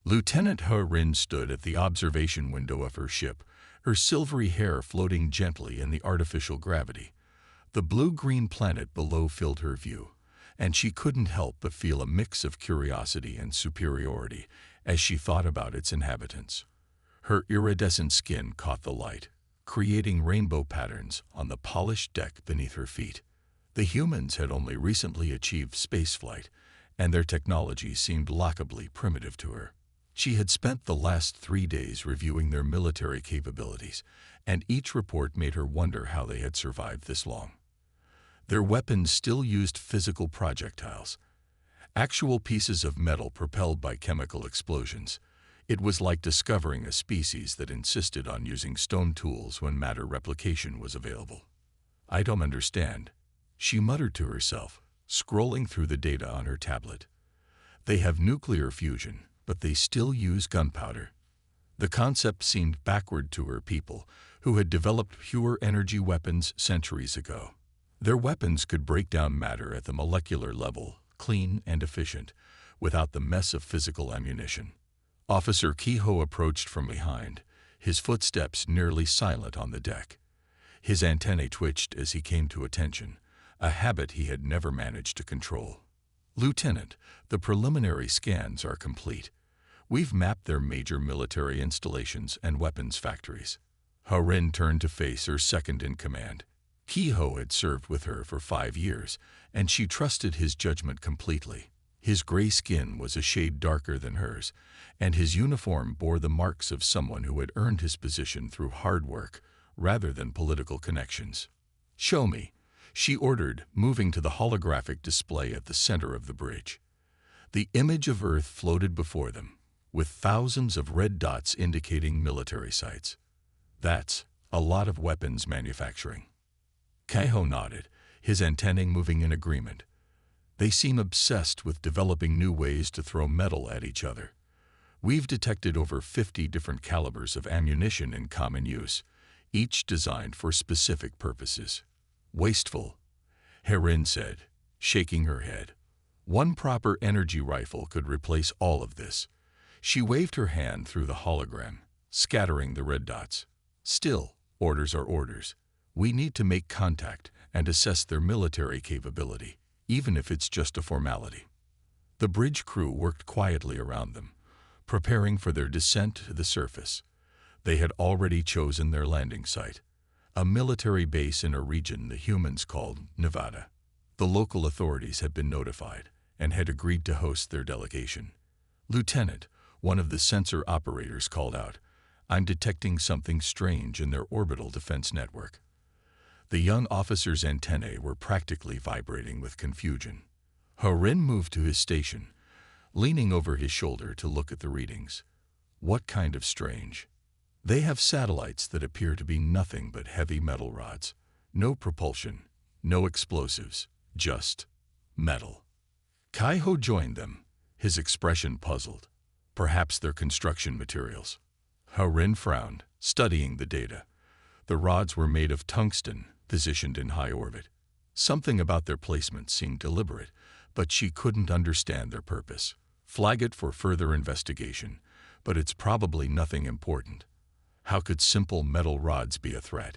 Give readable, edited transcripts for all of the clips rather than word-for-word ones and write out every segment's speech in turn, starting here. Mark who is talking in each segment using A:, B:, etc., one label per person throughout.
A: Lieutenant He stood at the observation window of her ship, her silvery hair floating gently in the artificial gravity. The blue-green planet below filled her view, and she couldn't help but feel a mix of curiosity and superiority as she thought about its inhabitants. Her iridescent skin caught the light, creating rainbow patterns on the polished deck beneath her feet. The humans had only recently achieved spaceflight, and their technology seemed laughably primitive to her. She had spent the last 3 days reviewing their military capabilities, and each report made her wonder how they had survived this long. Their weapons still used physical projectiles, actual pieces of metal propelled by chemical explosions. It was like discovering a species that insisted on using stone tools when matter replication was available. "I don't understand," she muttered to herself, scrolling through the data on her tablet. "They have nuclear fusion, but they still use gunpowder." The concept seemed backward to her people, who had developed pure energy weapons centuries ago. Their weapons could break down matter at the molecular level, clean and efficient, without the mess of physical ammunition. Officer Kehoe approached from behind, his footsteps nearly silent on the deck. His antennae twitched as he came to attention, a habit he had never managed to control. "Lieutenant, the preliminary scans are complete. We've mapped their major military installations and weapons factories." He turned to face her second-in-command. Kehoe had served with her for 5 years, and she trusted his judgment completely. His gray skin was a shade darker than hers, and his uniform bore the marks of someone who had earned his position through hard work rather than political connections. "Show me," she ordered, moving to the holographic display at the center of the bridge. The image of Earth floated before them, with thousands of red dots indicating military sites. "That's a lot of weapons manufacturing." Kehoe nodded, his antennae moving in agreement. "They seem obsessed with developing new ways to throw metal at each other. We've detected over 50 different calibers of ammunition in common use, each designed for specific purposes." "Wasteful," He said, shaking her head. "One proper energy rifle could replace all of this." She waved her hand through the hologram, scattering the red dots. "Still, orders are orders. We need to make contact and assess their military capability, even if it's just a formality." The bridge crew worked quietly around them, preparing for their descent to the surface. They had already chosen their landing site, a military base in a region the humans called Nevada. The local authorities had been notified and had agreed to host their delegation. "Lieutenant," one of the sensor operators called out, "I'm detecting something strange in their orbital defense network." The young officer's antennae were practically vibrating with confusion. He moved to his station, leaning over his shoulder to look at the readings. "What kind of strange?" "They have satellites that appear to be nothing but heavy metal rods. No propulsion, no explosives, just metal." Kehoe joined them, his expression puzzled. "Perhaps they're construction materials." He frowned, studying the data. The rods were made of tungsten, positioned in high orbit. Something about their placement seemed deliberate, but she couldn't understand their purpose. "Flag it for further investigation, but it's probably nothing important. How could simple metal rods be a threat?"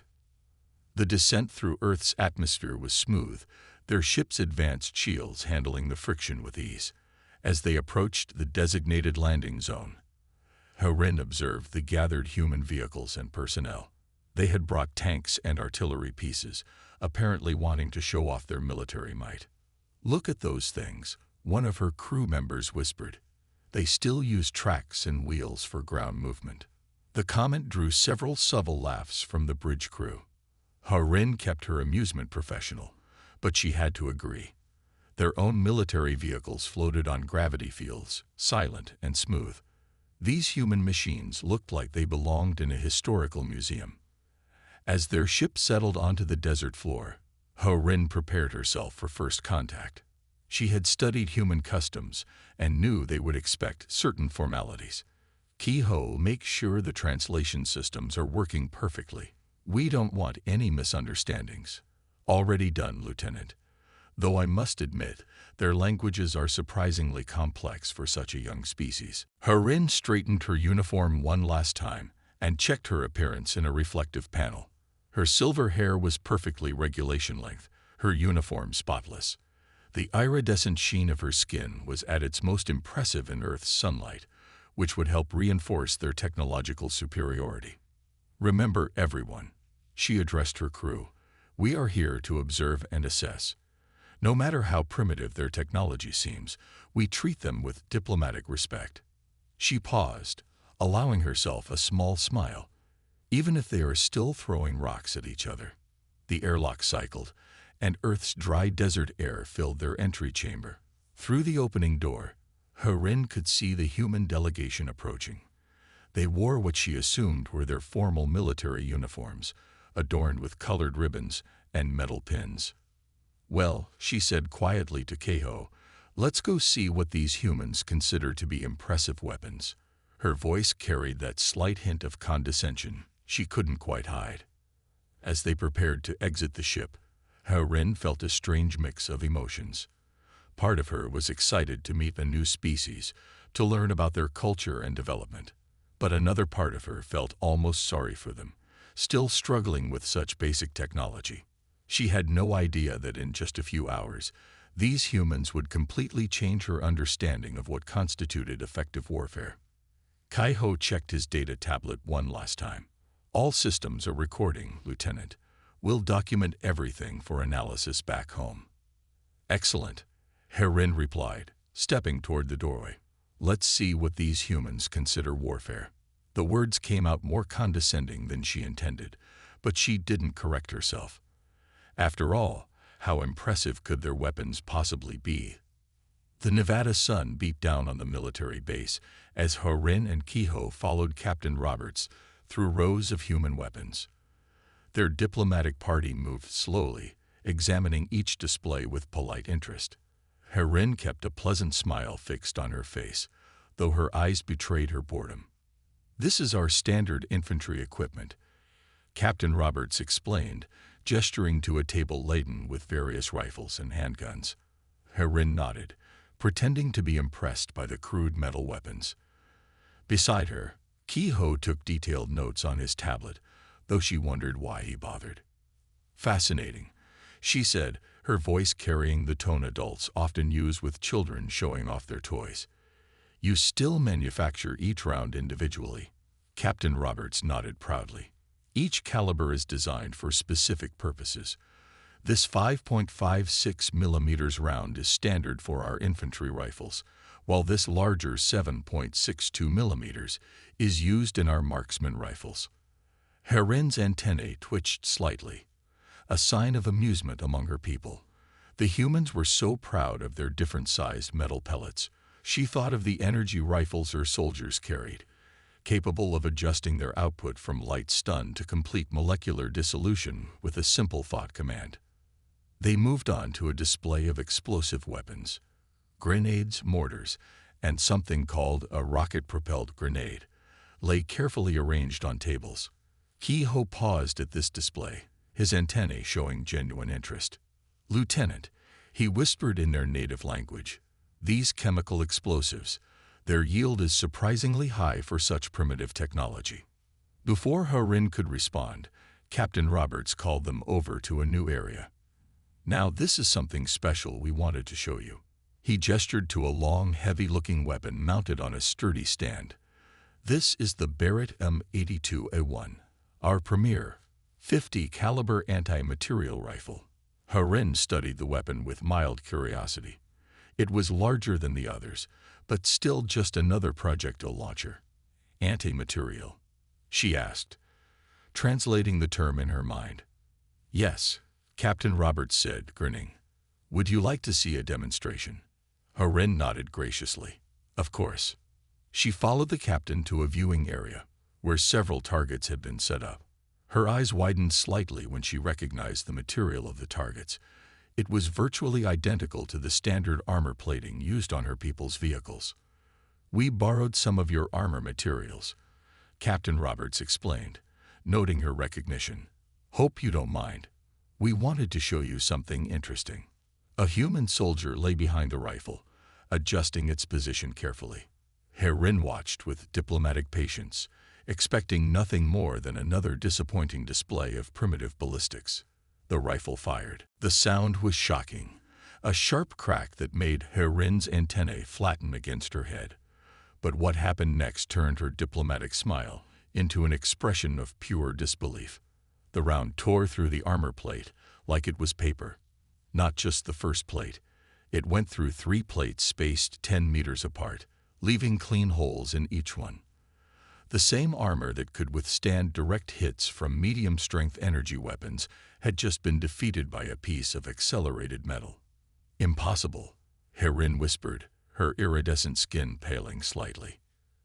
A: The descent through Earth's atmosphere was smooth, their ship's advanced shields handling the friction with ease. As they approached the designated landing zone, He observed the gathered human vehicles and personnel. They had brought tanks and artillery pieces, apparently wanting to show off their military might. "Look at those things," one of her crew members whispered. "They still use tracks and wheels for ground movement." The comment drew several subtle laughs from the bridge crew. He kept her amusement professional, but she had to agree. Their own military vehicles floated on gravity fields, silent and smooth. These human machines looked like they belonged in a historical museum. As their ship settled onto the desert floor, He prepared herself for first contact. She had studied human customs and knew they would expect certain formalities. "Kehoe, make sure the translation systems are working perfectly. We don't want any misunderstandings." "Already done, Lieutenant. though I must admit, their languages are surprisingly complex for such a young species. Harin straightened her uniform one last time and checked her appearance in a reflective panel. Her silver hair was perfectly regulation length, her uniform spotless. The iridescent sheen of her skin was at its most impressive in Earth's sunlight, which would help reinforce their technological superiority. "Remember, everyone," she addressed her crew, "we are here to observe and assess. No matter how primitive their technology seems, we treat them with diplomatic respect." She paused, allowing herself a small smile, even if they are still throwing rocks at each other. The airlock cycled, and Earth's dry desert air filled their entry chamber. Through the opening door, Harin could see the human delegation approaching. They wore what she assumed were their formal military uniforms, adorned with colored ribbons and metal pins. "Well," she said quietly to Kehoe, "let's go see what these humans consider to be impressive weapons." Her voice carried that slight hint of condescension she couldn't quite hide. As they prepared to exit the ship, Harin felt a strange mix of emotions. Part of her was excited to meet a new species, to learn about their culture and development. But another part of her felt almost sorry for them, still struggling with such basic technology. She had no idea that in just a few hours, these humans would completely change her understanding of what constituted effective warfare. Kehoe checked his data tablet one last time. "All systems are recording, Lieutenant. We'll document everything for analysis back home." "Excellent," Harin replied, stepping toward the doorway. "Let's see what these humans consider warfare." The words came out more condescending than she intended, but she didn't correct herself. After all, how impressive could their weapons possibly be? The Nevada sun beat down on the military base as Harin and Kehoe followed Captain Roberts through rows of human weapons. Their diplomatic party moved slowly, examining each display with polite interest. Harin kept a pleasant smile fixed on her face, though her eyes betrayed her boredom. "This is our standard infantry equipment," Captain Roberts explained, gesturing to a table laden with various rifles and handguns. Harin nodded, pretending to be impressed by the crude metal weapons. Beside her, Kehoe took detailed notes on his tablet, though she wondered why he bothered. "Fascinating," she said, her voice carrying the tone adults often use with children showing off their toys. "You still manufacture each round individually?" Captain Roberts nodded proudly. "Each caliber is designed for specific purposes. This 5.56 mm round is standard for our infantry rifles, while this larger 7.62 mm is used in our marksman rifles." Harin's antennae twitched slightly, a sign of amusement among her people. The humans were so proud of their different-sized metal pellets. She thought of the energy rifles her soldiers carried, capable of adjusting their output from light stun to complete molecular dissolution with a simple thought command. They moved on to a display of explosive weapons, grenades, mortars, and something called a rocket-propelled grenade, lay carefully arranged on tables. Kehoe paused at this display, his antennae showing genuine interest. "Lieutenant," he whispered in their native language, "these chemical explosives, their yield is surprisingly high for such primitive technology." Before Harin could respond, Captain Roberts called them over to a new area. "Now this is something special we wanted to show you." He gestured to a long, heavy-looking weapon mounted on a sturdy stand. "This is the Barrett M82A1, our premier 50 caliber anti-material rifle." Harin studied the weapon with mild curiosity. It was larger than the others, but still just another projectile launcher. "Anti-material?" she asked, translating the term in her mind. "Yes," Captain Roberts said, grinning. "Would you like to see a demonstration?" Harin nodded graciously. "Of course." She followed the captain to a viewing area, where several targets had been set up. Her eyes widened slightly when she recognized the material of the targets. It was virtually identical to the standard armor plating used on her people's vehicles. "We borrowed some of your armor materials," Captain Roberts explained, noting her recognition. "Hope you don't mind. We wanted to show you something interesting." A human soldier lay behind the rifle, adjusting its position carefully. Herin watched with diplomatic patience, expecting nothing more than another disappointing display of primitive ballistics. The rifle fired. The sound was shocking, a sharp crack that made Herin's antennae flatten against her head. But what happened next turned her diplomatic smile into an expression of pure disbelief. The round tore through the armor plate like it was paper. Not just the first plate. It went through 3 plates spaced 10 meters apart, leaving clean holes in each one. The same armor that could withstand direct hits from medium-strength energy weapons had just been defeated by a piece of accelerated metal. "Impossible," Herin whispered, her iridescent skin paling slightly.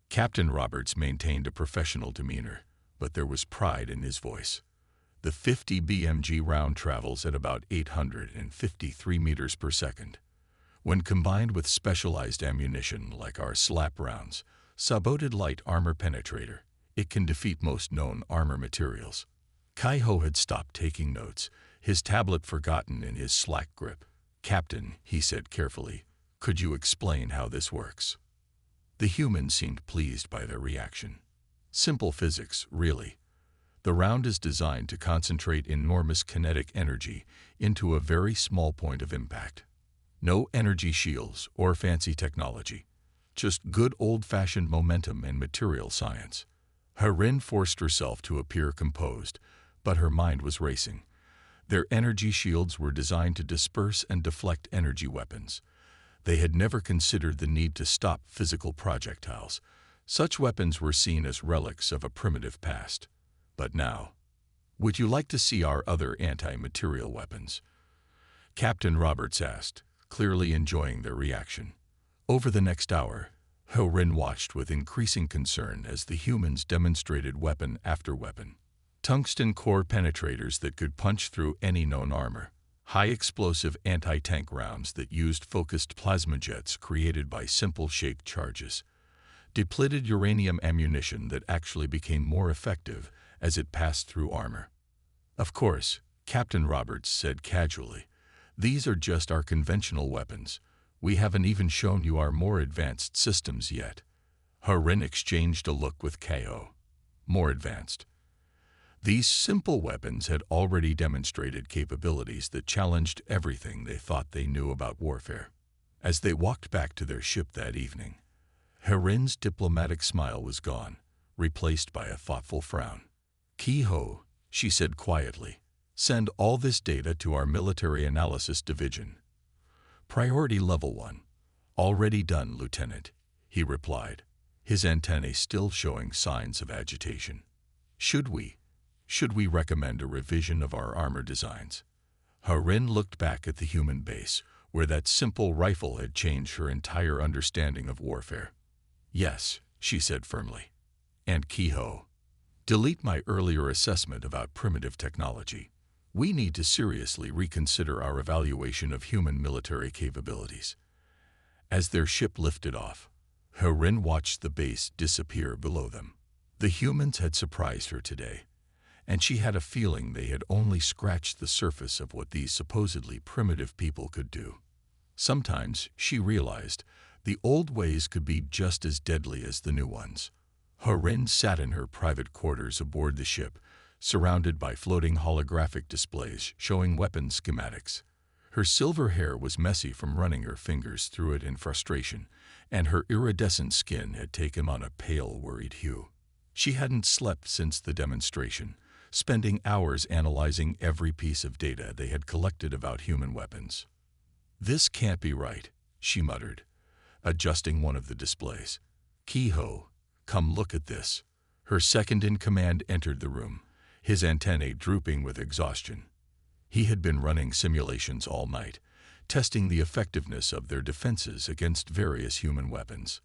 A: Captain Roberts maintained a professional demeanor, but there was pride in his voice. The 50 BMG round travels at about 853 meters per second. When combined with specialized ammunition like our SLAP rounds, Saboted Light Armor Penetrator, it can defeat most known armor materials. Kai-Ho had stopped taking notes, his tablet forgotten in his slack grip. "Captain," he said carefully, "could you explain how this works?" The humans seemed pleased by their reaction. "Simple physics, really. The round is designed to concentrate enormous kinetic energy into a very small point of impact. No energy shields or fancy technology. Just good old-fashioned momentum and material science." Herin forced herself to appear composed, but her mind was racing. Their energy shields were designed to disperse and deflect energy weapons. They had never considered the need to stop physical projectiles. Such weapons were seen as relics of a primitive past. But now, "Would you like to see our other anti-material weapons?" Captain Roberts asked, clearly enjoying their reaction. Over the next hour, Herin watched with increasing concern as the humans demonstrated weapon after weapon. Tungsten core penetrators that could punch through any known armor. High-explosive anti-tank rounds that used focused plasma jets created by simple shaped charges. Depleted uranium ammunition that actually became more effective as it passed through armor. "Of course," Captain Roberts said casually, "these are just our conventional weapons. We haven't even shown you our more advanced systems yet." Herin exchanged a look with Kai-Ho. More advanced. These simple weapons had already demonstrated capabilities that challenged everything they thought they knew about warfare. As they walked back to their ship that evening, Herin's diplomatic smile was gone, replaced by a thoughtful frown. "Kai-Ho," she said quietly, "send all this data to our military analysis division." "Priority level 1. Already done, Lieutenant," he replied, his antennae still showing signs of agitation. Should we recommend a revision of our armor designs?" Herin looked back at the human base, where that simple rifle had changed her entire understanding of warfare. "Yes," she said firmly. "And Kai-Ho, delete my earlier assessment about primitive technology. We need to seriously reconsider our evaluation of human military capabilities." As their ship lifted off, Herin watched the base disappear below them. The humans had surprised her today, and she had a feeling they had only scratched the surface of what these supposedly primitive people could do. Sometimes, she realized, the old ways could be just as deadly as the new ones. Herin sat in her private quarters aboard the ship, surrounded by floating holographic displays showing weapon schematics. Her silver hair was messy from running her fingers through it in frustration, and her iridescent skin had taken on a pale, worried hue. She hadn't slept since the demonstration, spending hours analyzing every piece of data they had collected about human weapons. "This can't be right," she muttered, adjusting one of the displays. "Kai-Ho, come look at this." Her second-in-command entered the room, his antennae drooping with exhaustion. He had been running simulations all night, testing the effectiveness of their defenses against various human weapons.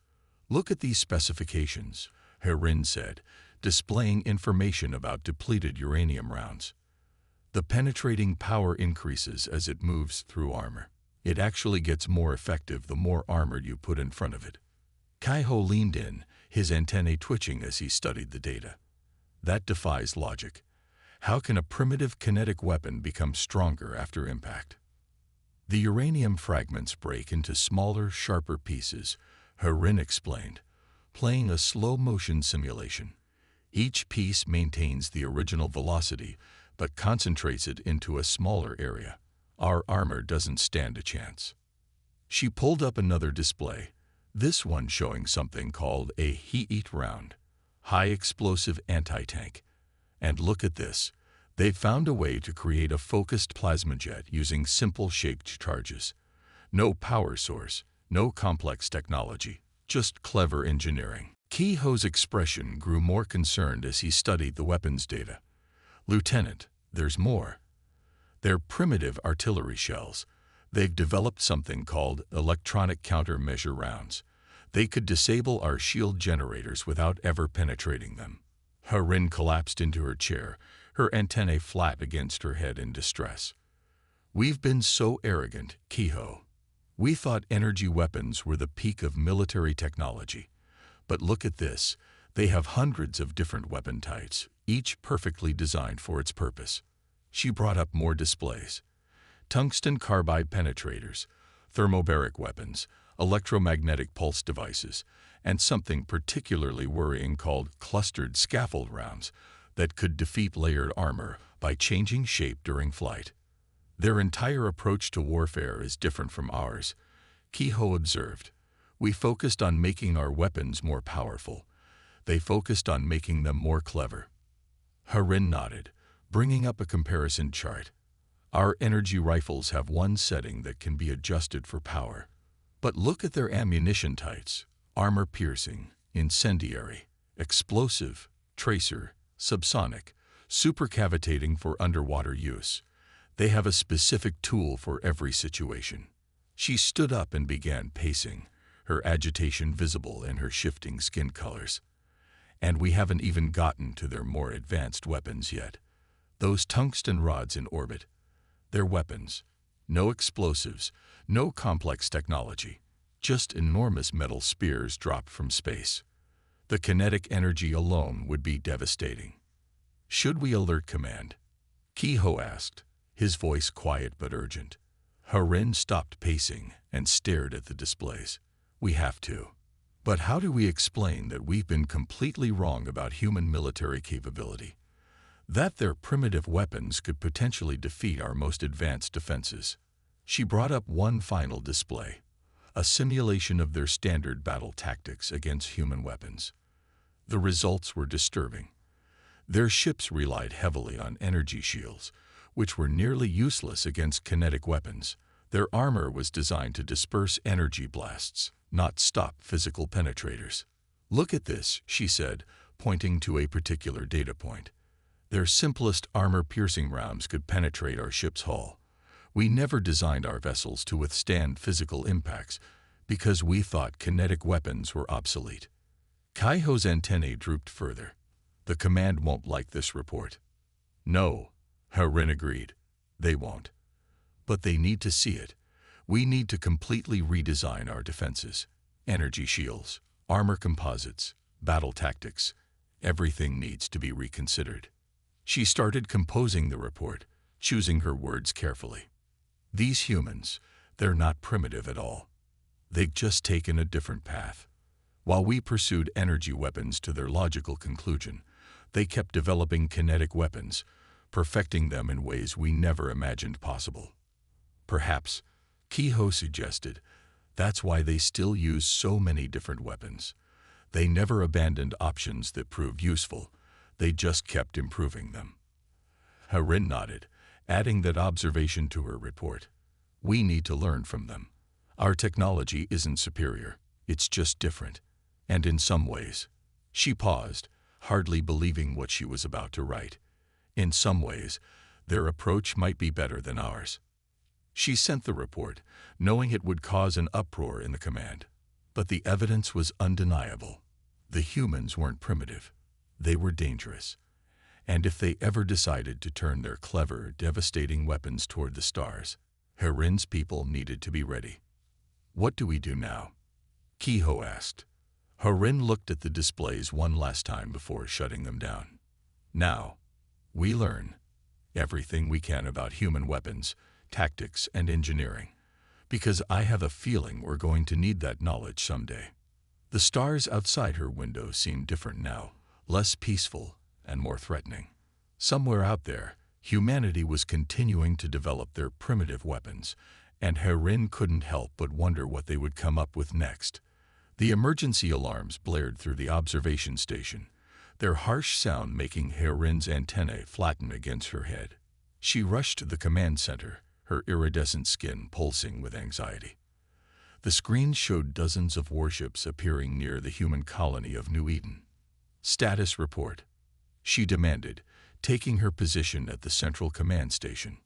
A: "Look at these specifications," Herin said, displaying information about depleted uranium rounds. "The penetrating power increases as it moves through armor. It actually gets more effective the more armor you put in front of it." Kai-Ho leaned in, his antennae twitching as he studied the data. "That defies logic. How can a primitive kinetic weapon become stronger after impact?" The uranium fragments break into smaller, sharper pieces, Harin explained, playing a slow-motion simulation. Each piece maintains the original velocity, but concentrates it into a smaller area. Our armor doesn't stand a chance. She pulled up another display, this one showing something called a heat round, high-explosive anti-tank. And look at this. They've found a way to create a focused plasma jet using simple shaped charges. No power source, no complex technology, just clever engineering. Kehoe's expression grew more concerned as he studied the weapons data. Lieutenant, there's more. They're primitive artillery shells. They've developed something called electronic countermeasure rounds. They could disable our shield generators without ever penetrating them. Harin collapsed into her chair, her antennae flat against her head in distress. We've been so arrogant, Kehoe. We thought energy weapons were the peak of military technology. But look at this. They have hundreds of different weapon types, each perfectly designed for its purpose. She brought up more displays. Tungsten carbide penetrators, thermobaric weapons, electromagnetic pulse devices, and something particularly worrying called clustered scaffold rounds that could defeat layered armor by changing shape during flight. Their entire approach to warfare is different from ours, Kehoe observed. We focused on making our weapons more powerful. They focused on making them more clever. Harin nodded, bringing up a comparison chart. Our energy rifles have one setting that can be adjusted for power. But look at their ammunition types: armor-piercing, incendiary, explosive, tracer, subsonic, supercavitating for underwater use. They have a specific tool for every situation. She stood up and began pacing, her agitation visible in her shifting skin colors. And we haven't even gotten to their more advanced weapons yet. Those tungsten rods in orbit, they're weapons. No explosives, no complex technology, just enormous metal spears dropped from space. The kinetic energy alone would be devastating. Should we alert command? Kehoe asked, his voice quiet but urgent. Harin stopped pacing and stared at the displays. We have to. But how do we explain that we've been completely wrong about human military capability? That their primitive weapons could potentially defeat our most advanced defenses. She brought up one final display, a simulation of their standard battle tactics against human weapons. The results were disturbing. Their ships relied heavily on energy shields, which were nearly useless against kinetic weapons. Their armor was designed to disperse energy blasts, not stop physical penetrators. Look at this, she said, pointing to a particular data point. Their simplest armor-piercing rounds could penetrate our ship's hull. We never designed our vessels to withstand physical impacts because we thought kinetic weapons were obsolete. Kehoe's antennae drooped further. The command won't like this report. No, Harin agreed. They won't. But they need to see it. We need to completely redesign our defenses. Energy shields, armor composites, battle tactics. Everything needs to be reconsidered. She started composing the report, choosing her words carefully. These humans, they're not primitive at all. They've just taken a different path. While we pursued energy weapons to their logical conclusion, they kept developing kinetic weapons, perfecting them in ways we never imagined possible. Perhaps, Kehoe suggested, that's why they still use so many different weapons. They never abandoned options that proved useful. They just kept improving them. Harin nodded, adding that observation to her report. We need to learn from them. Our technology isn't superior, it's just different. And in some ways, she paused, hardly believing what she was about to write. In some ways, their approach might be better than ours. She sent the report, knowing it would cause an uproar in the command. But the evidence was undeniable. The humans weren't primitive. They were dangerous. And if they ever decided to turn their clever, devastating weapons toward the stars, Harin's people needed to be ready. What do we do now? Kehoe asked. Harin looked at the displays one last time before shutting them down. Now, we learn everything we can about human weapons, tactics, and engineering. Because I have a feeling we're going to need that knowledge someday. The stars outside her window seemed different now, less peaceful and more threatening. Somewhere out there, humanity was continuing to develop their primitive weapons, and Herin couldn't help but wonder what they would come up with next. The emergency alarms blared through the observation station, their harsh sound making Herin's antennae flatten against her head. She rushed to the command center, her iridescent skin pulsing with anxiety. The screen showed dozens of warships appearing near the human colony of New Eden. "Status report," she demanded, taking her position at the central command station.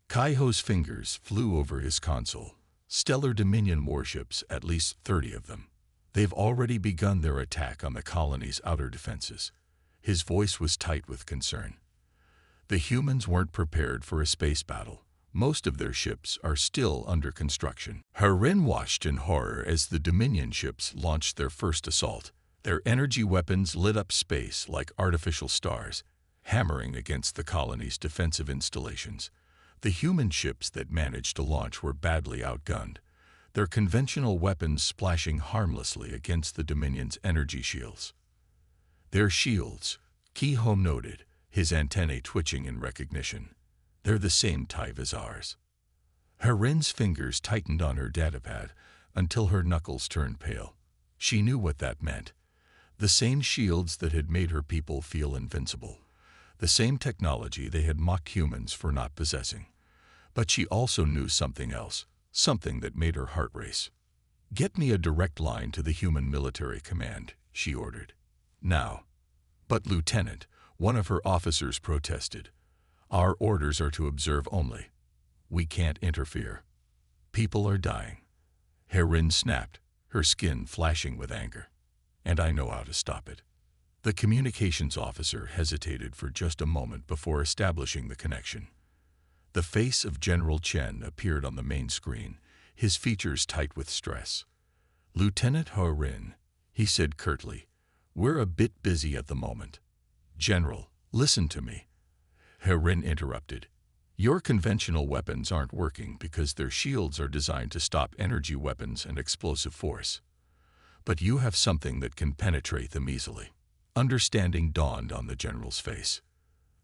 A: Kaiho's fingers flew over his console. "Stellar Dominion warships, at least 30 of them. They've already begun their attack on the colony's outer defenses." His voice was tight with concern. The humans weren't prepared for a space battle. Most of their ships are still under construction. Herin watched in horror as the Dominion ships launched their first assault. Their energy weapons lit up space like artificial stars, hammering against the colony's defensive installations. The human ships that managed to launch were badly outgunned, their conventional weapons splashing harmlessly against the Dominion's energy shields. "Their shields," Kaiho noted, his antennae twitching in recognition. "They're the same type as ours." Herin's fingers tightened on her datapad until her knuckles turned pale. She knew what that meant. The same shields that had made her people feel invincible. The same technology they had mocked humans for not possessing. But she also knew something else, something that made her heart race. "Get me a direct line to the human military command," she ordered. "Now." "But Lieutenant," one of her officers protested, "our orders are to observe only. We can't interfere. People are dying." Herin snapped, her skin flashing with anger. "And I know how to stop it." The communications officer hesitated for just a moment before establishing the connection. The face of General Chen appeared on the main screen, his features tight with stress. "Lieutenant Herin," he said curtly, "we're a bit busy at the moment." "General, listen to me," Herin interrupted. "Your conventional weapons aren't working because their shields are designed to stop energy weapons and explosive force. But you have something that can penetrate them easily." Understanding dawned on the general's face.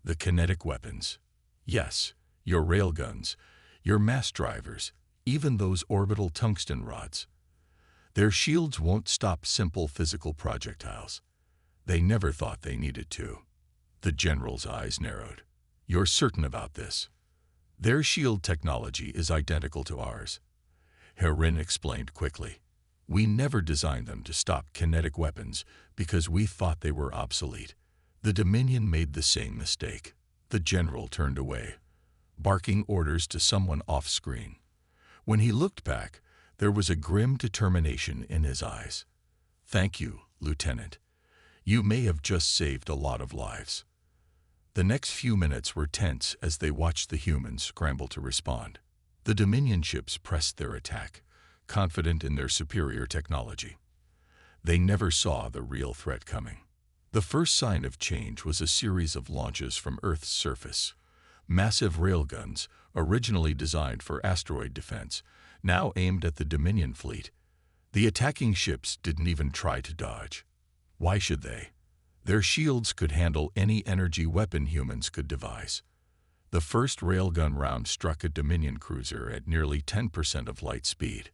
A: "The kinetic weapons. Yes, your railguns, your mass drivers, even those orbital tungsten rods. Their shields won't stop simple physical projectiles. They never thought they needed to." The general's eyes narrowed. "You're certain about this?" "Their shield technology is identical to ours," Herin explained quickly. "We never designed them to stop kinetic weapons because we thought they were obsolete. The Dominion made the same mistake." The general turned away, barking orders to someone off-screen. When he looked back, there was a grim determination in his eyes. "Thank you, Lieutenant. You may have just saved a lot of lives." The next few minutes were tense as they watched the humans scramble to respond. The Dominion ships pressed their attack, confident in their superior technology. They never saw the real threat coming. The first sign of change was a series of launches from Earth's surface. Massive railguns, originally designed for asteroid defense, now aimed at the Dominion fleet. The attacking ships didn't even try to dodge. Why should they? Their shields could handle any energy weapon humans could devise. The first railgun round struck a Dominion cruiser at nearly 10% of light speed.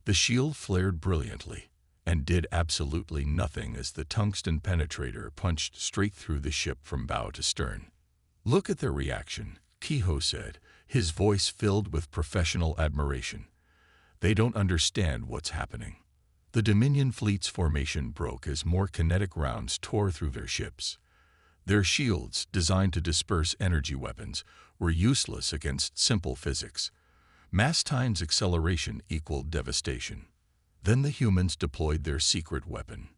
A: The shield flared brilliantly and did absolutely nothing as the tungsten penetrator punched straight through the ship from bow to stern. "Look at their reaction," Kaiho said, his voice filled with professional admiration. "They don't understand what's happening." The Dominion fleet's formation broke as more kinetic rounds tore through their ships. Their shields, designed to disperse energy weapons, were useless against simple physics. Mass times acceleration equaled devastation. Then the humans deployed their secret weapon.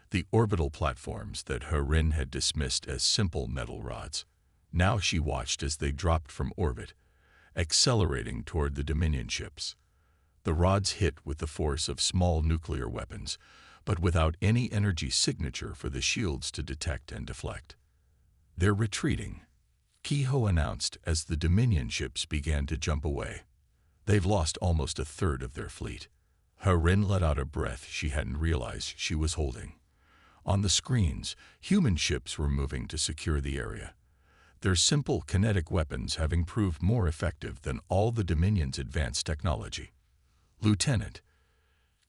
A: The orbital platforms that Herin had dismissed as simple metal rods. Now she watched as they dropped from orbit, accelerating toward the Dominion ships. The rods hit with the force of small nuclear weapons, but without any energy signature for the shields to detect and deflect. "They're retreating," Kaiho announced as the Dominion ships began to jump away. They've lost almost a third of their fleet. Harin let out a breath she hadn't realized she was holding. On the screens, human ships were moving to secure the area, their simple kinetic weapons having proved more effective than all the Dominion's advanced technology. "Lieutenant,"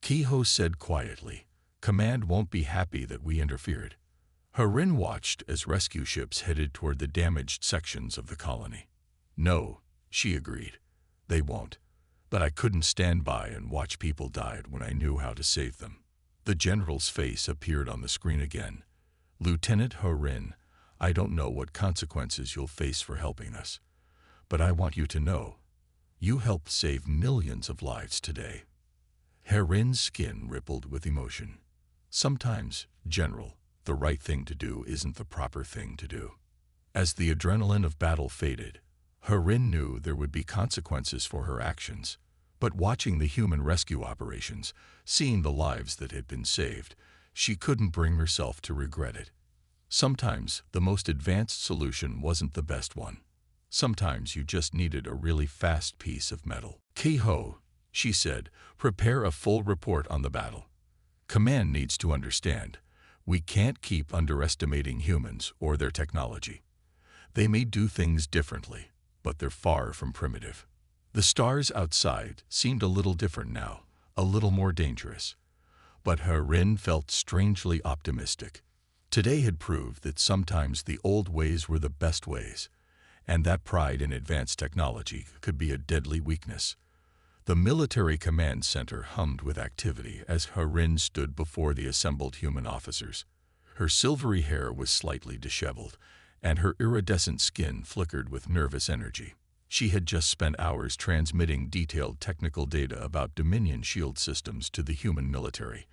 A: Kehoe said quietly, "Command won't be happy that we interfered." Harin watched as rescue ships headed toward the damaged sections of the colony. "No," she agreed, "they won't. But I couldn't stand by and watch people die when I knew how to save them." The general's face appeared on the screen again. "Lieutenant Harin, I don't know what consequences you'll face for helping us, but I want you to know, you helped save millions of lives today." Harin's skin rippled with emotion. "Sometimes, General, the right thing to do isn't the proper thing to do." As the adrenaline of battle faded, Harin knew there would be consequences for her actions, but watching the human rescue operations, seeing the lives that had been saved, she couldn't bring herself to regret it. Sometimes the most advanced solution wasn't the best one. Sometimes you just needed a really fast piece of metal. "Kehoe," she said, "prepare a full report on the battle. Command needs to understand, we can't keep underestimating humans or their technology. They may do things differently, but they're far from primitive." The stars outside seemed a little different now, a little more dangerous. But Harin felt strangely optimistic. Today had proved that sometimes the old ways were the best ways, and that pride in advanced technology could be a deadly weakness. The military command center hummed with activity as Harin stood before the assembled human officers. Her silvery hair was slightly disheveled, and her iridescent skin flickered with nervous energy. She had just spent hours transmitting detailed technical data about Dominion shield systems to the human military,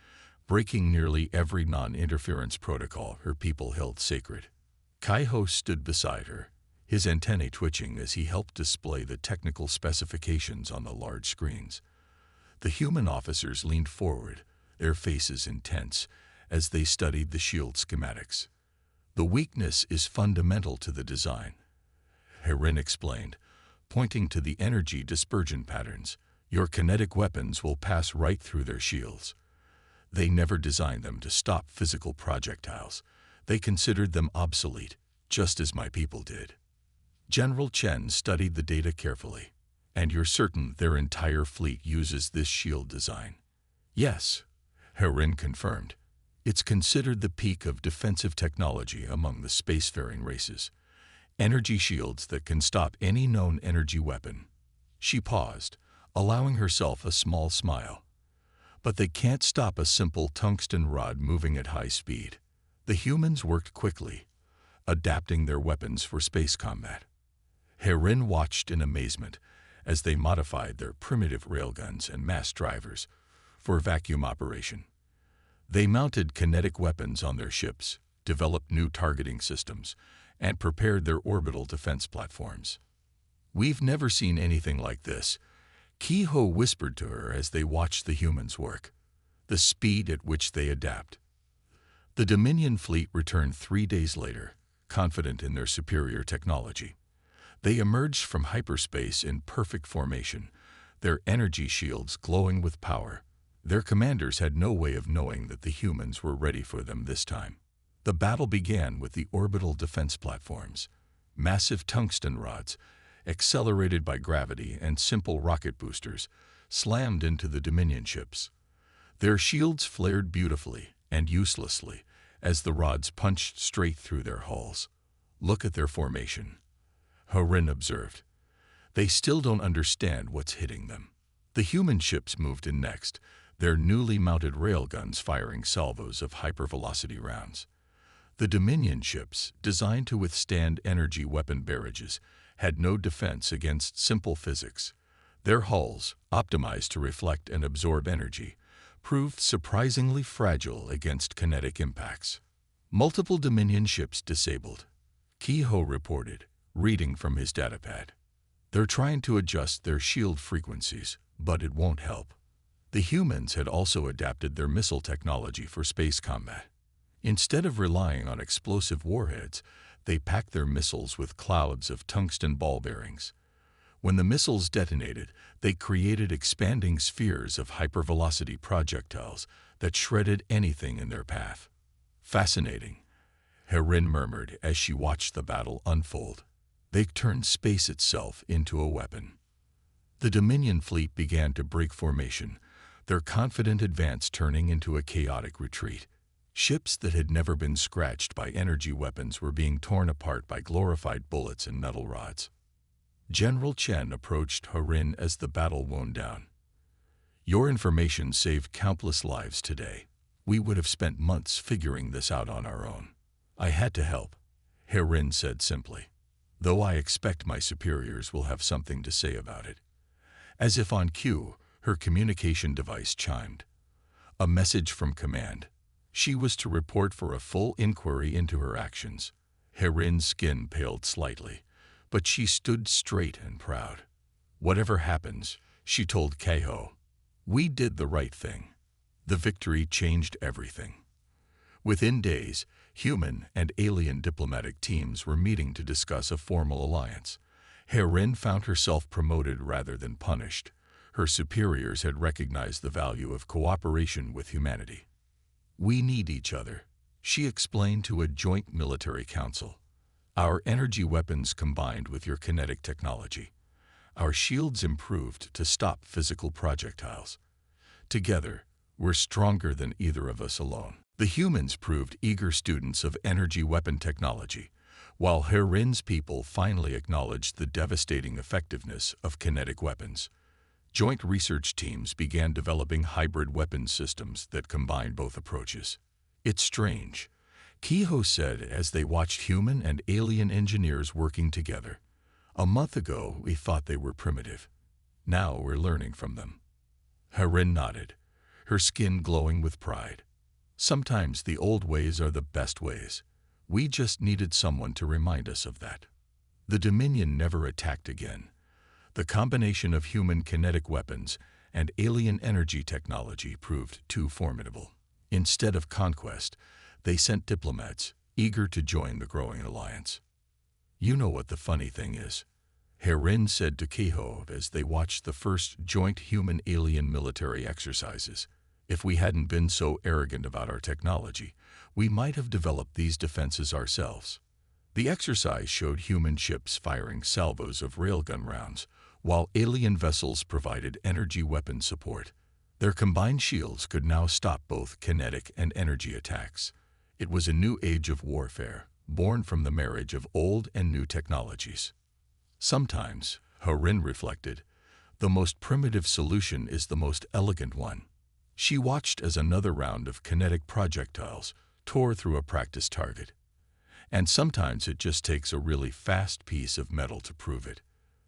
A: breaking nearly every non-interference protocol her people held sacred. Kehoe stood beside her, his antennae twitching as he helped display the technical specifications on the large screens. The human officers leaned forward, their faces intense, as they studied the shield schematics. "The weakness is fundamental to the design," Harin explained, pointing to the energy dispersion patterns. "Your kinetic weapons will pass right through their shields. They never designed them to stop physical projectiles. They considered them obsolete, just as my people did." General Chen studied the data carefully. "And you're certain their entire fleet uses this shield design?" "Yes," Harin confirmed. "It's considered the peak of defensive technology among the spacefaring races. Energy shields that can stop any known energy weapon." She paused, allowing herself a small smile. "But they can't stop a simple tungsten rod moving at high speed." The humans worked quickly, adapting their weapons for space combat. Harin watched in amazement as they modified their primitive railguns and mass drivers for vacuum operation. They mounted kinetic weapons on their ships, developed new targeting systems, and prepared their orbital defense platforms. "We've never seen anything like this," Kehoe whispered to her as they watched the humans work. "The speed at which they adapt." The Dominion fleet returned 3 days later, confident in their superior technology. They emerged from hyperspace in perfect formation, their energy shields glowing with power. Their commanders had no way of knowing that the humans were ready for them this time. The battle began with the orbital defense platforms, massive tungsten rods, accelerated by gravity and simple rocket boosters, slammed into the Dominion ships. Their shields flared beautifully and uselessly as the rods punched straight through their hulls. "Look at their formation," Harin observed. "They still don't understand what's hitting them." The human ships moved in next, their newly mounted railguns firing salvos of hypervelocity rounds. The Dominion ships, designed to withstand energy weapon barrages, had no defense against simple physics. Their hulls, optimized to reflect and absorb energy, proved surprisingly fragile against kinetic impacts. "Multiple Dominion ships disabled," Kehoe reported, reading from his datapad. "They're trying to adjust their shield frequencies, but it won't help." The humans had also adapted their missile technology for space combat. Instead of relying on explosive warheads, they packed their missiles with clouds of tungsten ball bearings. When the missiles detonated, they created expanding spheres of hypervelocity projectiles that shredded anything in their path. Fascinating, Herin murmured as she watched the battle unfold. They turned space itself into a weapon. The Dominion fleet began to break formation, their confident advance turning into a chaotic retreat. Ships that had never been scratched by energy weapons were being torn apart by glorified bullets and metal rods. General Chen approached Herin as the battle wound down. "Your information saved countless lives today. We would have spent months figuring this out on our own. I had to help," Herin said simply, "though I expect my superiors will have something to say about it." As if on cue, her communication device chimed. A message from command. She was to report for a full inquiry into her actions. Herin's skin paled slightly, but she stood straight and proud. "Whatever happens," she told Keiho, "we did the right thing." The victory changed everything. Within days, human and alien diplomatic teams were meeting to discuss a formal alliance. Herin found herself promoted rather than punished. Her superiors had recognized the value of cooperation with humanity. "We need each other," she explained to a joint military council. "Our energy weapons combined with your kinetic technology. Our shields improved to stop physical projectiles. Together, we're stronger than either of us alone." The humans proved eager students of energy weapon technology, while Herin's people finally acknowledged the devastating effectiveness of kinetic weapons. Joint research teams began developing hybrid weapon systems that combine both approaches. "It's strange," Keiho said as they watched human and alien engineers working together. "A month ago, we thought they were primitive. Now we're learning from them." Herin nodded, her skin glowing with pride. "Sometimes the old ways are the best ways. We just needed someone to remind us of that." The Dominion never attacked again. The combination of human kinetic weapons and alien energy technology proved too formidable. Instead of conquest, they sent diplomats, eager to join the growing alliance. "You know what the funny thing is," Herin said to Keiho as they watched the first joint human-alien military exercises. "If we hadn't been so arrogant about our technology, we might have developed these defenses ourselves." The exercise showed human ships firing salvos of railgun rounds, while alien vessels provided energy weapon support. Their combined shields could now stop both kinetic and energy attacks. It was a new age of warfare, born from the marriage of old and new technologies. Sometimes, Herin reflected, the most primitive solution is the most elegant one. She watched as another round of kinetic projectiles tore through a practice target. And sometimes it just takes a really fast piece of metal to prove it.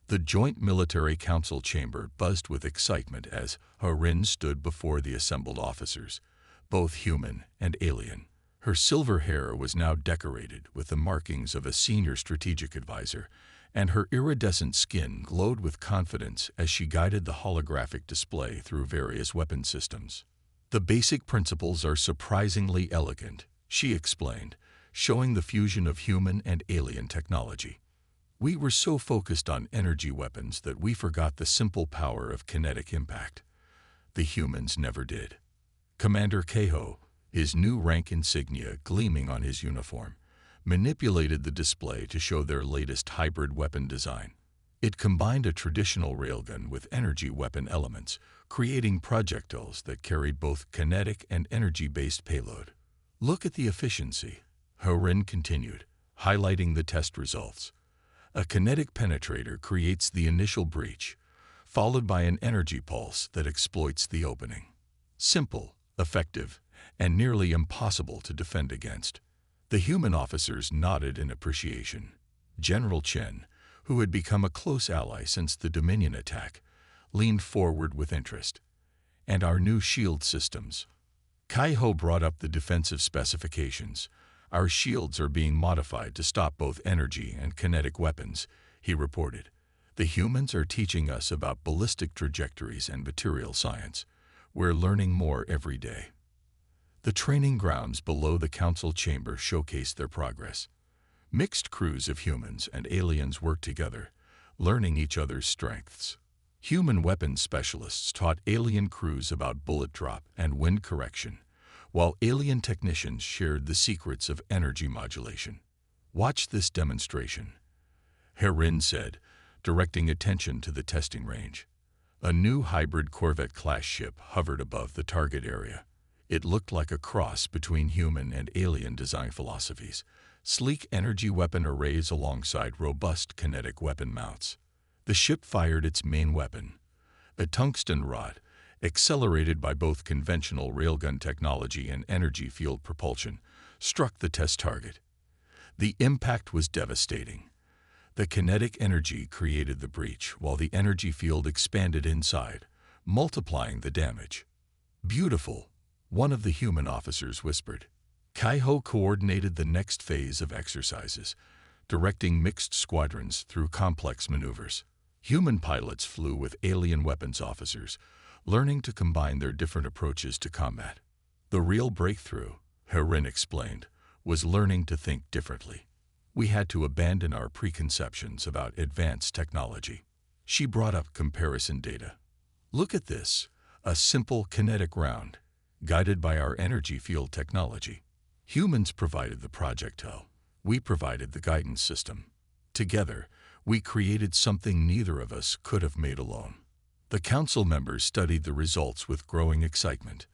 A: The Joint Military Council chamber buzzed with excitement as Herin stood before the assembled officers, both human and alien. Her silver hair was now decorated with the markings of a senior strategic advisor, and her iridescent skin glowed with confidence as she guided the holographic display through various weapon systems. "The basic principles are surprisingly elegant," she explained, showing the fusion of human and alien technology. "We were so focused on energy weapons that we forgot the simple power of kinetic impact. The humans never did." Commander Keiho, his new rank insignia gleaming on his uniform, manipulated the display to show their latest hybrid weapon design. It combined a traditional railgun with energy weapon elements, creating projectiles that carried both kinetic and energy-based payload. "Look at the efficiency," Herin continued, highlighting the test results. "A kinetic penetrator creates the initial breach, followed by an energy pulse that exploits the opening. Simple, effective, and nearly impossible to defend against." The human officers nodded in appreciation. General Chen, who had become a close ally since the Dominion attack, leaned forward with interest. "And our new shield systems." Keiho brought up the defensive specifications. "Our shields are being modified to stop both energy and kinetic weapons," he reported. "The humans are teaching us about ballistic trajectories and material science. We're learning more every day." The training grounds below the council chamber showcased their progress. Mixed crews of humans and aliens worked together, learning each other's strengths. Human weapons specialists taught alien crews about bullet drop and wind correction, while alien technicians shared the secrets of energy modulation. "Watch this demonstration," Herin said, directing attention to the testing range. A new hybrid Corvette-class ship hovered above the target area. It looked like a cross between human and alien design philosophies, sleek energy weapon arrays alongside robust kinetic weapon mounts. The ship fired its main weapon, a tungsten rod, accelerated by both conventional railgun technology and energy field propulsion, struck the test target. The impact was devastating. The kinetic energy created the breach, while the energy field expanded inside, multiplying the damage. "Beautiful," one of the human officers whispered. Kaiho coordinated the next phase of exercises, directing mixed squadrons through complex maneuvers. Human pilots flew with alien weapons officers, learning to combine their different approaches to combat. The real breakthrough, Herin explained, was learning to think differently. We had to abandon our preconceptions about advanced technology. She brought up comparison data. "Look at this, a simple kinetic round, guided by our energy field technology. Humans provided the projectile. We provided the guidance system. Together, we created something neither of us could have made alone." The council members studied the results with growing excitement.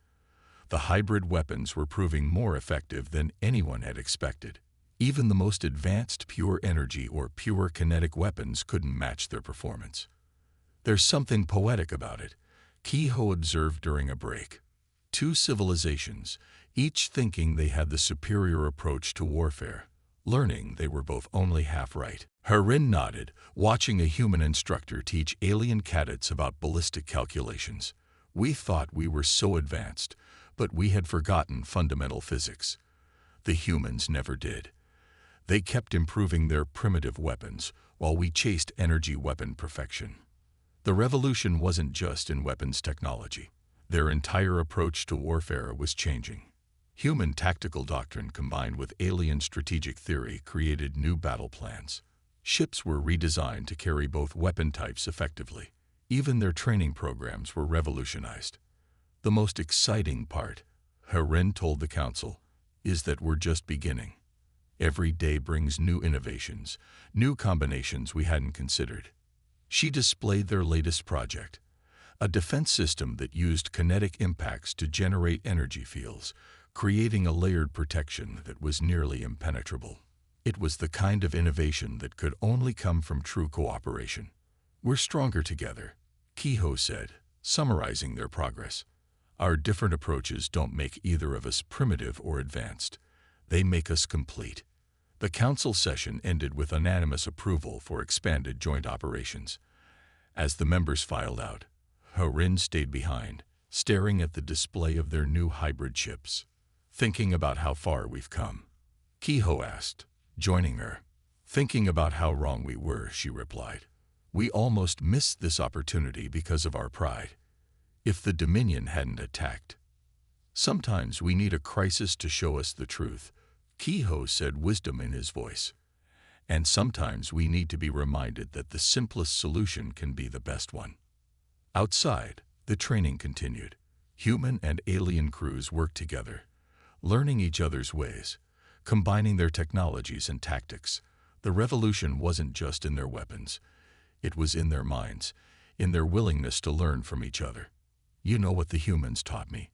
A: The hybrid weapons were proving more effective than anyone had expected. Even the most advanced pure energy or pure kinetic weapons couldn't match their performance. "There's something poetic about it," Keiho observed during a break. Two civilizations, each thinking they had the superior approach to warfare, learning they were both only half right. Herin nodded, watching a human instructor teach alien cadets about ballistic calculations. "We thought we were so advanced, but we had forgotten fundamental physics. The humans never did. They kept improving their primitive weapons while we chased energy weapon perfection." The revolution wasn't just in weapons technology. Their entire approach to warfare was changing. Human tactical doctrine combined with alien strategic theory created new battle plans. Ships were redesigned to carry both weapon types effectively. Even their training programs were revolutionized. "The most exciting part," Herin told the council, "is that we're just beginning. Every day brings new innovations, new combinations we hadn't considered." She displayed their latest project, a defense system that used kinetic impacts to generate energy fields, creating a layered protection that was nearly impenetrable. It was the kind of innovation that could only come from true cooperation. "We're stronger together," Keiho said, summarizing their progress. "Our different approaches don't make either of us primitive or advanced. They make us complete." The council session ended with unanimous approval for expanded joint operations. As the members filed out, Herin stayed behind, staring at the display of their new hybrid ships. "Thinking about how far we've come?" Keiho asked, joining her. "Thinking about how wrong we were," she replied. "We almost missed this opportunity because of our pride. If the Dominion hadn't attacked." "Sometimes we need a crisis to show us the truth," Keiho said, wisdom in his voice. "And sometimes we need to be reminded that the simplest solution can be the best one." Outside, the training continued. Human and alien crews worked together, learning each other's ways, combining their technologies and tactics. The revolution wasn't just in their weapons. It was in their minds, in their willingness to learn from each other. "You know what the humans taught me,"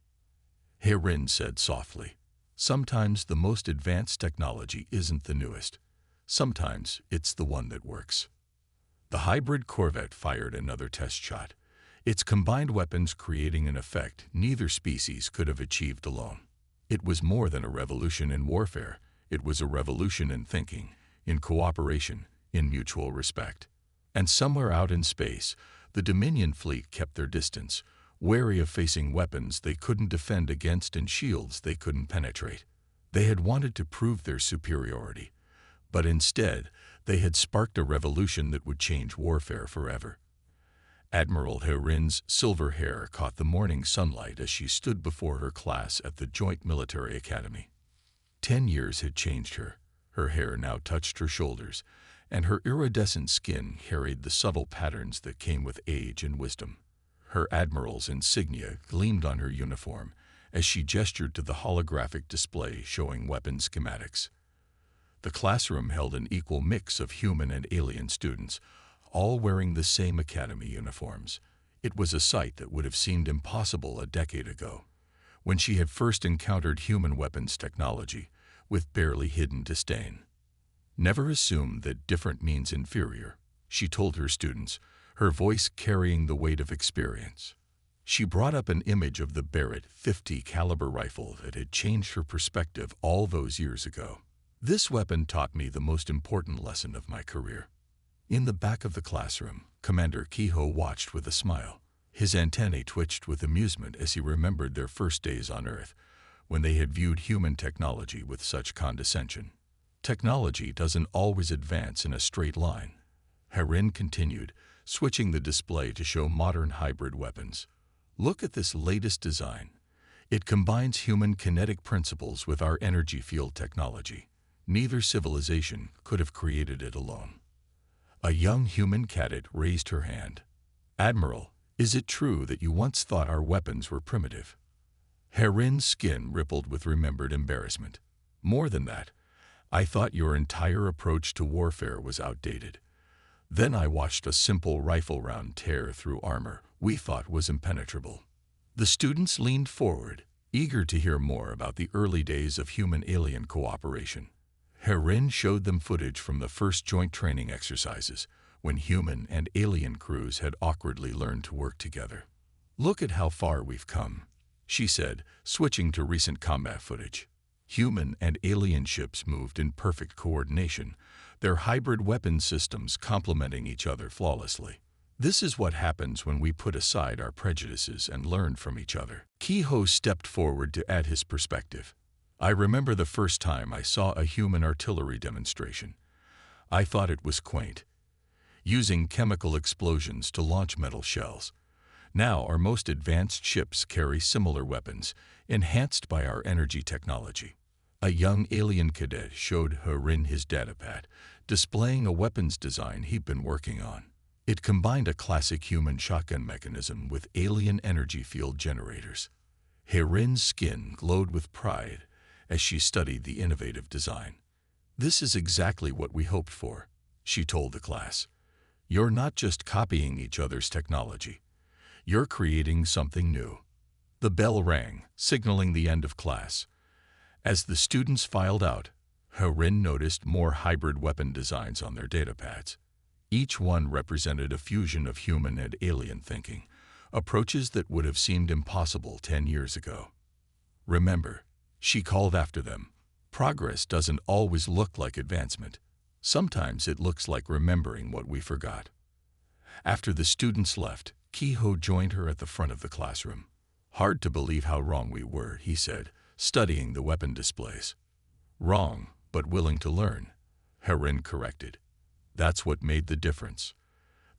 A: Herin said softly. "Sometimes the most advanced technology isn't the newest. Sometimes it's the one that works." The hybrid Corvette fired another test shot, its combined weapons creating an effect neither species could have achieved alone. It was more than a revolution in warfare. It was a revolution in thinking, in cooperation, in mutual respect. And somewhere out in space, the Dominion fleet kept their distance, wary of facing weapons they couldn't defend against and shields they couldn't penetrate. They had wanted to prove their superiority, but instead they had sparked a revolution that would change warfare forever. Admiral Herin's silver hair caught the morning sunlight as she stood before her class at the Joint Military Academy. 10 years had changed her. Her hair now touched her shoulders, and her iridescent skin carried the subtle patterns that came with age and wisdom. Her admiral's insignia gleamed on her uniform as she gestured to the holographic display showing weapon schematics. The classroom held an equal mix of human and alien students, all wearing the same academy uniforms. It was a sight that would have seemed impossible a decade ago, when she had first encountered human weapons technology with barely hidden disdain. Never assume that different means inferior, she told her students, her voice carrying the weight of experience. She brought up an image of the Barrett .50 caliber rifle that had changed her perspective all those years ago. This weapon taught me the most important lesson of my career. In the back of the classroom, Commander Kehoe watched with a smile. His antennae twitched with amusement as he remembered their first days on Earth, when they had viewed human technology with such condescension. Technology doesn't always advance in a straight line. Harin continued, switching the display to show modern hybrid weapons. Look at this latest design. It combines human kinetic principles with our energy field technology. Neither civilization could have created it alone. A young human cadet raised her hand. Admiral, is it true that you once thought our weapons were primitive? Harin's skin rippled with remembered embarrassment. More than that, I thought your entire approach to warfare was outdated. Then I watched a simple rifle round tear through armor we thought was impenetrable. The students leaned forward, eager to hear more about the early days of human-alien cooperation. Harin showed them footage from the first joint training exercises, when human and alien crews had awkwardly learned to work together. Look at how far we've come, she said, switching to recent combat footage. Human and alien ships moved in perfect coordination, their hybrid weapon systems complementing each other flawlessly. This is what happens when we put aside our prejudices and learn from each other. Kehoe stepped forward to add his perspective. I remember the first time I saw a human artillery demonstration. I thought it was quaint, using chemical explosions to launch metal shells. Now our most advanced ships carry similar weapons, enhanced by our energy technology. A young alien cadet showed Harin his datapad, displaying a weapons design he'd been working on. It combined a classic human shotgun mechanism with alien energy field generators. Harin's skin glowed with pride as she studied the innovative design. This is exactly what we hoped for, she told the class. You're not just copying each other's technology. You're creating something new. The bell rang, signaling the end of class. As the students filed out, Harin noticed more hybrid weapon designs on their datapads. Each one represented a fusion of human and alien thinking, approaches that would have seemed impossible 10 years ago. Remember, she called after them, progress doesn't always look like advancement. Sometimes it looks like remembering what we forgot. After the students left, Kehoe joined her at the front of the classroom. Hard to believe how wrong we were, he said, studying the weapon displays. Wrong, but willing to learn, Harin corrected. That's what made the difference.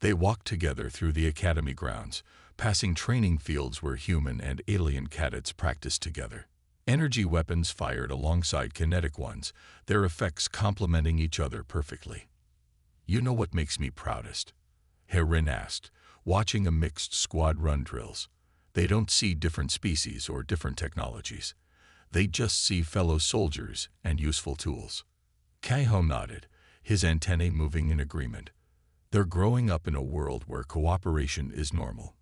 A: They walked together through the academy grounds, passing training fields where human and alien cadets practiced together. Energy weapons fired alongside kinetic ones, their effects complementing each other perfectly. You know what makes me proudest? Harin asked, watching a mixed squad run drills. They don't see different species or different technologies. They just see fellow soldiers and useful tools. Kehoe nodded, his antennae moving in agreement. They're growing up in a world where cooperation is normal.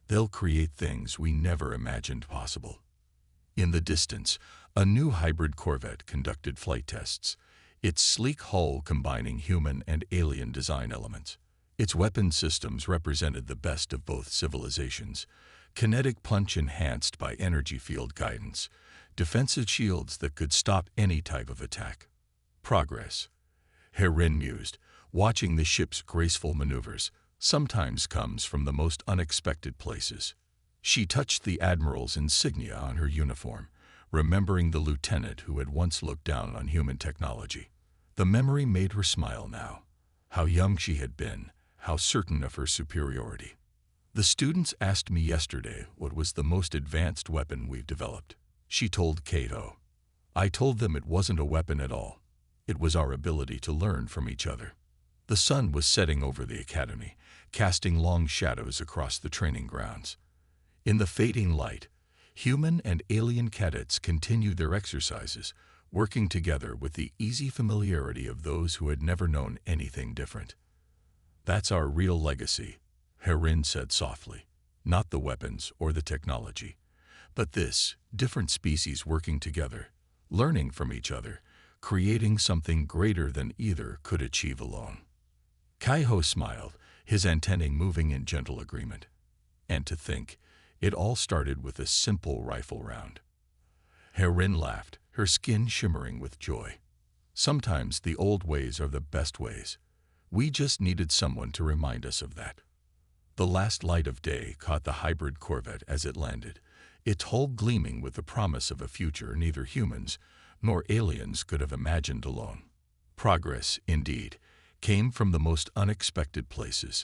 A: They'll create things we never imagined possible. In the distance, a new hybrid corvette conducted flight tests, its sleek hull combining human and alien design elements. Its weapon systems represented the best of both civilizations, kinetic punch enhanced by energy field guidance, defensive shields that could stop any type of attack. Progress, Harin mused, watching the ship's graceful maneuvers, sometimes comes from the most unexpected places. She touched the admiral's insignia on her uniform, remembering the lieutenant who had once looked down on human technology. The memory made her smile now. How young she had been, how certain of her superiority. The students asked me yesterday what was the most advanced weapon we've developed, she told Kehoe. I told them it wasn't a weapon at all. It was our ability to learn from each other. The sun was setting over the academy, casting long shadows across the training grounds. In the fading light, human and alien cadets continued their exercises, working together with the easy familiarity of those who had never known anything different. "That's our real legacy," Herin said softly. "Not the weapons or the technology, but this, different species working together, learning from each other, creating something greater than either could achieve alone." Kaiho smiled, his antennae moving in gentle agreement. "And to think, it all started with a simple rifle round." Herin laughed, her skin shimmering with joy. "Sometimes the old ways are the best ways. We just needed someone to remind us of that." The last light of day caught the hybrid corvette as it landed, its hull gleaming with the promise of a future neither humans nor aliens could have imagined alone. Progress, indeed, came from the most unexpected places.